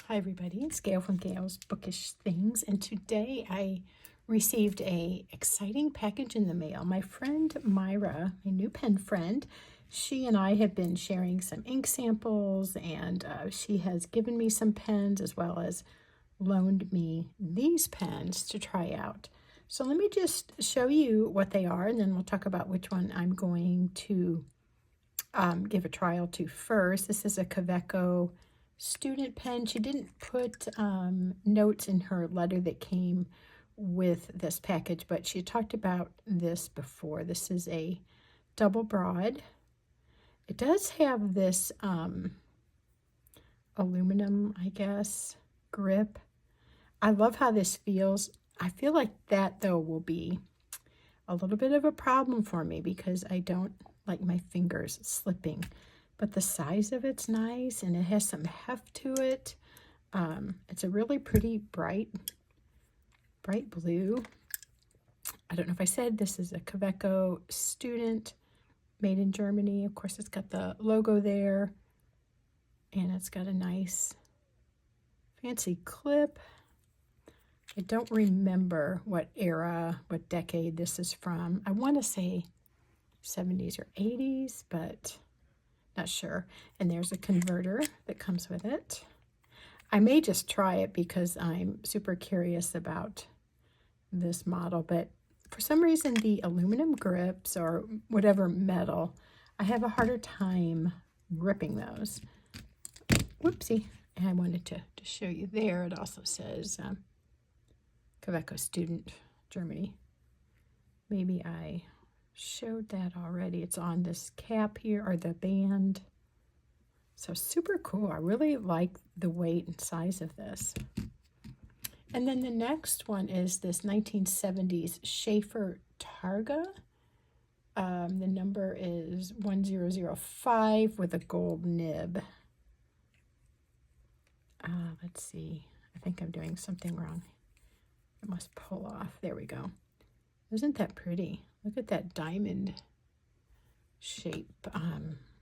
Hi everybody, it's Gail from Gail's Bookish Things, and today I received a exciting package in the mail. My friend Myra, my new pen friend, she and I have been sharing some ink samples, and she has given me some pens as well as loaned me these pens to try out. So let me just show you what they are, and then we'll talk about which one I'm going to give a trial to first. This is a Kaweco student pen. She didn't put notes in her letter that came with this package, but she talked about this before. This is a double broad. It does have this aluminum, I guess, grip. I love how this feels. I feel like that, though, will be a little bit of a problem for me because I don't like my fingers slipping. But the size of it's nice, and it has some heft to it. It's a really pretty bright blue. I don't know if I said this is a Kaweco student, made in Germany. Of course, it's got the logo there, and it's got a nice fancy clip. I don't remember what era, what decade this is from. I want to say 70s or 80s, but not sure. And there's a converter that comes with it. I may just try it because I'm super curious about this model, but for some reason the aluminum grips or whatever metal, I have a harder time gripping those. Whoopsie. And I wanted to show you there. It also says Kaweco student, Germany. Maybe I showed that already. It's on this cap here, or the band. So super cool. I really like the weight and size of this. And then the next one is this 1970s Sheaffer Targa. The number is 1005 with a gold nib. Let's see. I think I'm doing something wrong. It must pull off. There we go. Isn't that pretty? Look at that diamond shape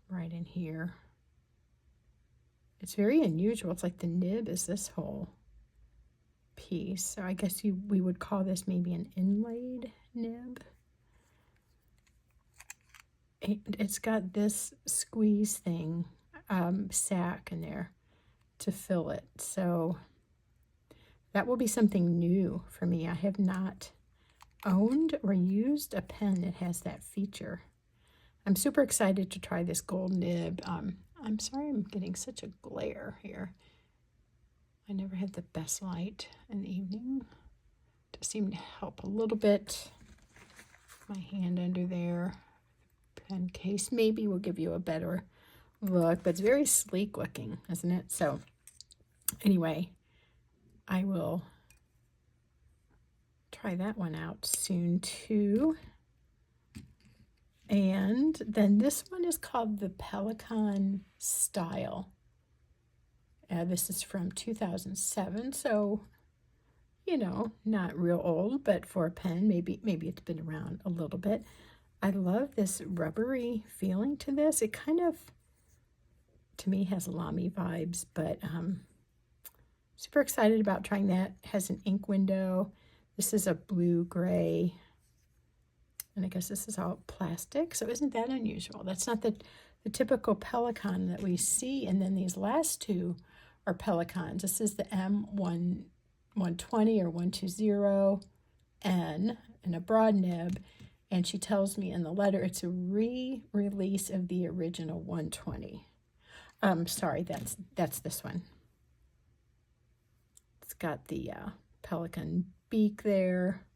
right in here. It's very unusual. It's like the nib is this whole piece. So I guess we would call this maybe an inlaid nib. It's got this squeeze thing, sack in there to fill it. So that will be something new for me. I have not owned or used a pen that has that feature. I'm super excited to try this gold nib. I'm sorry I'm getting such a glare here. I never had the best light in the evening. Does seem to help a little bit. My hand under there. Pen case maybe will give you a better look, but it's very sleek looking, isn't it? So anyway, I will try that one out soon too. And then this one is called the Pelikan Style. This is from 2007, so you know, not real old, but for a pen, maybe it's been around a little bit. I love this rubbery feeling to this. It kind of, to me, has Lamy vibes, but super excited about trying that. It has an ink window. This is a blue-gray, and I guess this is all plastic, so isn't that unusual? That's not the typical Pelikan that we see, and then these last two are Pelikans. This is the M120 or 120N in a broad nib, and she tells me in the letter it's a re-release of the original 120. Sorry, that's this one. It's got the Pelikan beak there,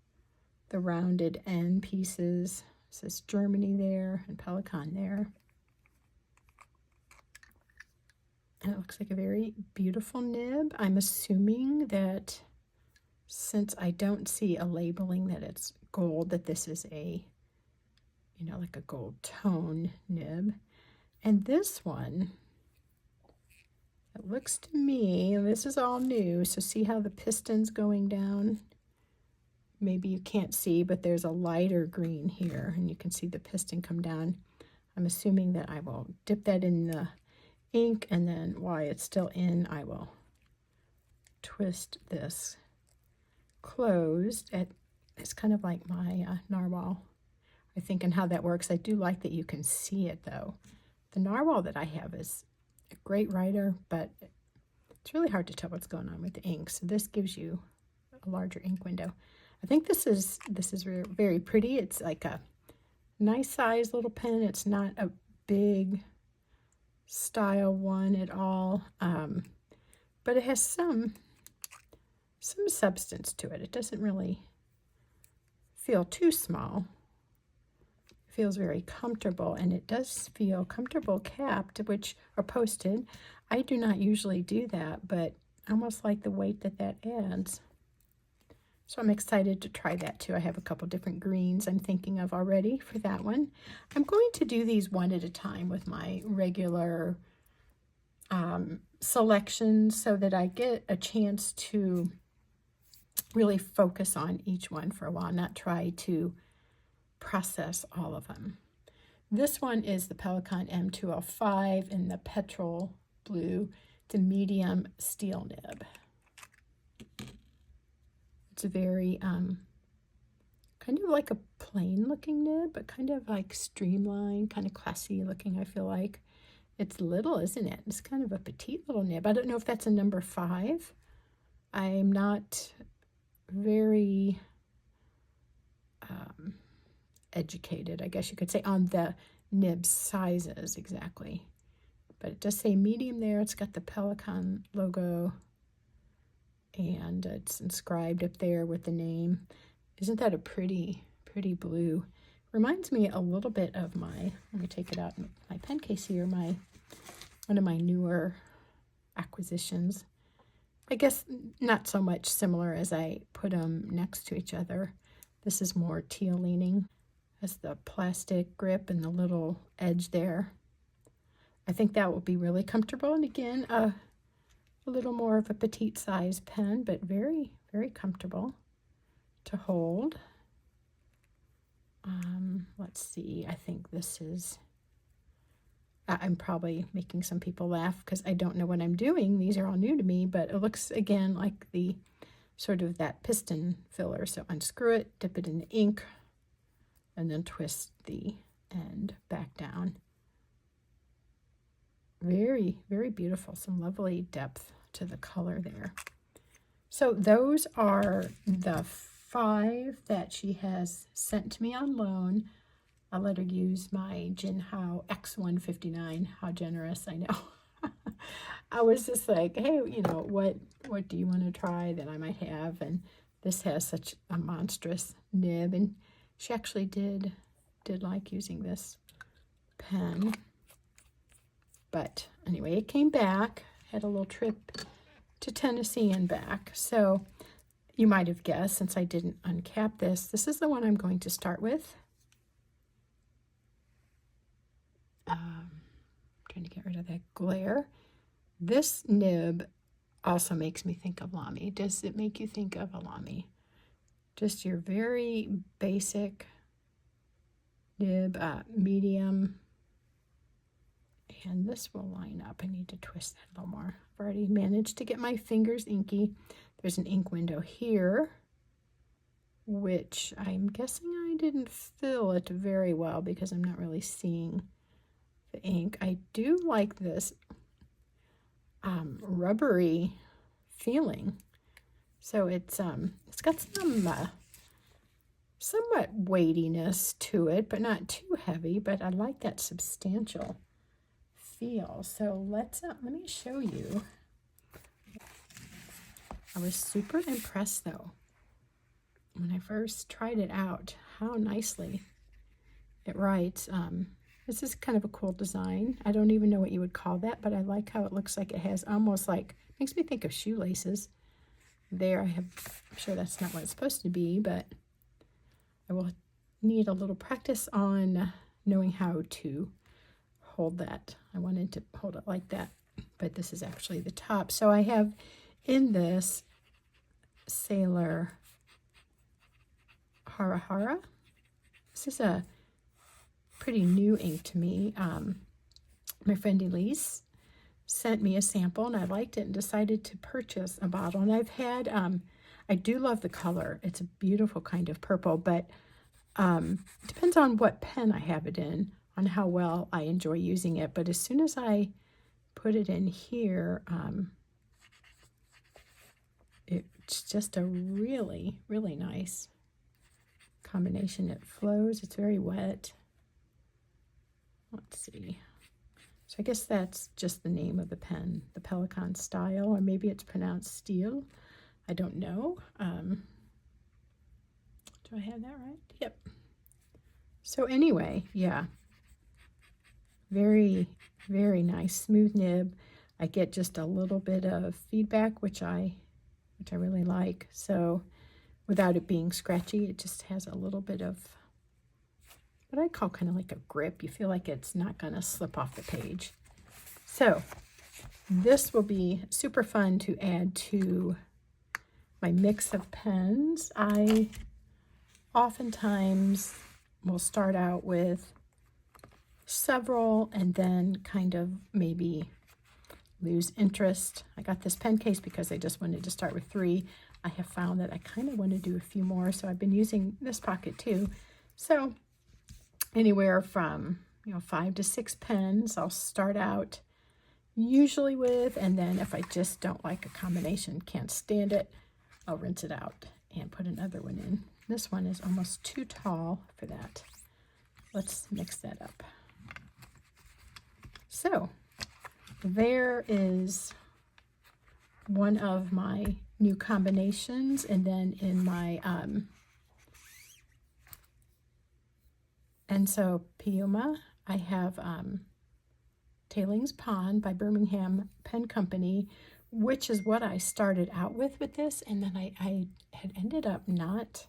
the rounded end pieces. It says Germany there and Pelikan there. And it looks like a very beautiful nib. I'm assuming that since I don't see a labeling that it's gold, that this is a, you know, like a gold tone nib. And this one, it looks to me, and this is all new, so see how the piston's going down? Maybe you can't see, but there's a lighter green here, and you can see the piston come down. I'm assuming that I will dip that in the ink, and then while it's still in, I will twist this closed. It's kind of like my narwhal, I think, and how that works. I do like that you can see it, though. The narwhal that I have is a great writer, but it's really hard to tell what's going on with the ink. So this gives you a larger ink window. I think this is very, very pretty. It's like a nice size little pen. It's not a big style one at all, but it has some substance to it. It doesn't really feel too small. It feels very comfortable, and it does feel comfortable capped, or posted. I do not usually do that, but I almost like the weight that adds. So I'm excited to try that too. I have a couple different greens I'm thinking of already for that one. I'm going to do these one at a time with my regular selections so that I get a chance to really focus on each one for a while, not try to process all of them. This one is the Pelikan M205 in the petrol blue. It's a medium steel nib. It's a very kind of like a plain looking nib, but kind of like streamlined, kind of classy looking, I feel like. It's little, isn't it? It's kind of a petite little nib. I don't know if that's a number 5. I'm not very educated, I guess you could say, on the nib sizes exactly. But it does say medium there. It's got the Pelikan logo, and it's inscribed up there with the name. Isn't that a pretty blue? Reminds me a little bit of let me take it out, my pen case here, one of my newer acquisitions. I guess not so much similar as I put them next to each other. This is more teal leaning. Has the plastic grip and the little edge there. I think that will be really comfortable. And again, a little more of a petite size pen, but very, very comfortable to hold. Let's see, I think this is, I'm probably making some people laugh because I don't know what I'm doing. These are all new to me, but it looks again like the sort of that piston filler. So unscrew it, dip it in the ink, and then twist the end back down. Very, very beautiful. Some lovely depth to the color there. So those are the 5 that she has sent to me on loan. I'll let her use my Jinhao X159. How generous, I know. I was just like, hey, you know, what do you want to try that I might have? And this has such a monstrous nib, and she actually did like using this pen. But anyway, it came back, had a little trip to Tennessee and back. So you might have guessed, since I didn't uncap this is the one I'm going to start with. Trying to get rid of that glare. This nib also makes me think of Lamy. Does it make you think of a Lamy? Just your very basic nib, medium. And this will line up. I need to twist that a little more. I've already managed to get my fingers inky. There's an ink window here, which I'm guessing I didn't fill it very well because I'm not really seeing the ink. I do like this rubbery feeling. So it's got some somewhat weightiness to it, but not too heavy. But I like that substantial feel. So let me show you. I was super impressed though when I first tried it out, how nicely it writes. This is kind of a cool design. I don't even know what you would call that, but I like how it looks like it has almost like, makes me think of shoelaces. There, I'm sure that's not what it's supposed to be, but I will need a little practice on knowing how to hold that. I wanted to hold it like that, but this is actually the top. So I have in this Sailor Hara Hara. This is a pretty new ink to me. My friend Elise sent me a sample, and I liked it and decided to purchase a bottle. And I've had, I do love the color. It's a beautiful kind of purple, but it depends on what pen I have it in, on how well I enjoy using it. But as soon as I put it in here, it's just a really, really nice combination. It flows. It's very wet. Let's see. So I guess that's just the name of the pen, the Pelikan Style, or maybe it's pronounced Steel. I don't know. Do I have that right? Yep. So anyway, yeah. Very, very nice, smooth nib. I get just a little bit of feedback, which I really like. So without it being scratchy, it just has a little bit of what I call kind of like a grip. You feel like it's not going to slip off the page. So this will be super fun to add to my mix of pens. I oftentimes will start out with several and then kind of maybe lose interest. I got this pen case because I just wanted to start with 3. I have found that I kind of want to do a few more, so I've been using this pocket too. So anywhere from 5 to 6 pens I'll start out usually with, and then if I just don't like a combination, can't stand it, I'll rinse it out and put another one in. This one is almost too tall for that. Let's mix that up. So there is one of my new combinations, and then in my Enso Piuma, I have Tailings Pond by Birmingham Pen Company, which is what I started out with this, and then I had ended up not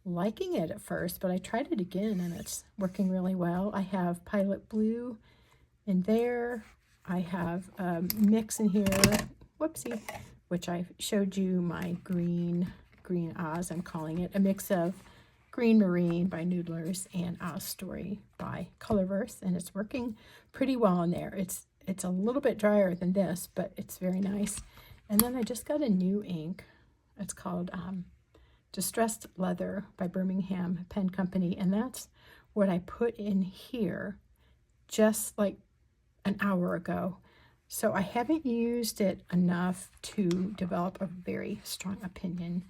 liking it at first, but I tried it again and it's working really well. I have Pilot Blue in there. I have a mix in here, whoopsie, which I showed you, my Green Oz, I'm calling it, a mix of Green Marine by Noodlers and Oz Story by Colorverse, and it's working pretty well in there. It's a little bit drier than this, but it's very nice. And then I just got a new ink. It's called Distressed Leather by Birmingham Pen Company, and that's what I put in here just like an hour ago. So I haven't used it enough to develop a very strong opinion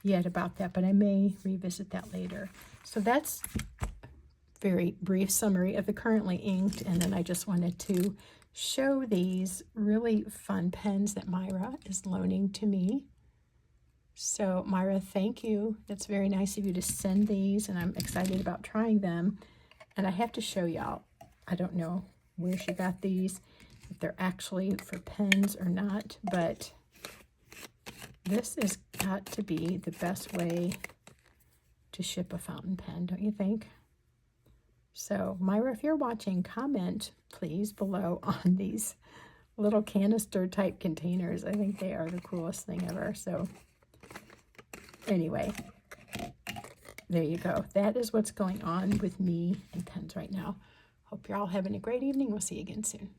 yet about that, but I may revisit that later. So that's a very brief summary of the currently inked, and then I just wanted to show these really fun pens that Myra is loaning to me. So Myra, thank you. That's very nice of you to send these, and I'm excited about trying them. And I have to show y'all, I don't know where she got these, if they're actually for pens or not, but this has got to be the best way to ship a fountain pen, don't you think? So Myra, if you're watching, comment please below on these little canister type containers. I think they are the coolest thing ever. So anyway, there you go. That is what's going on with me and pens right now. Hope you're all having a great evening. We'll see you again soon.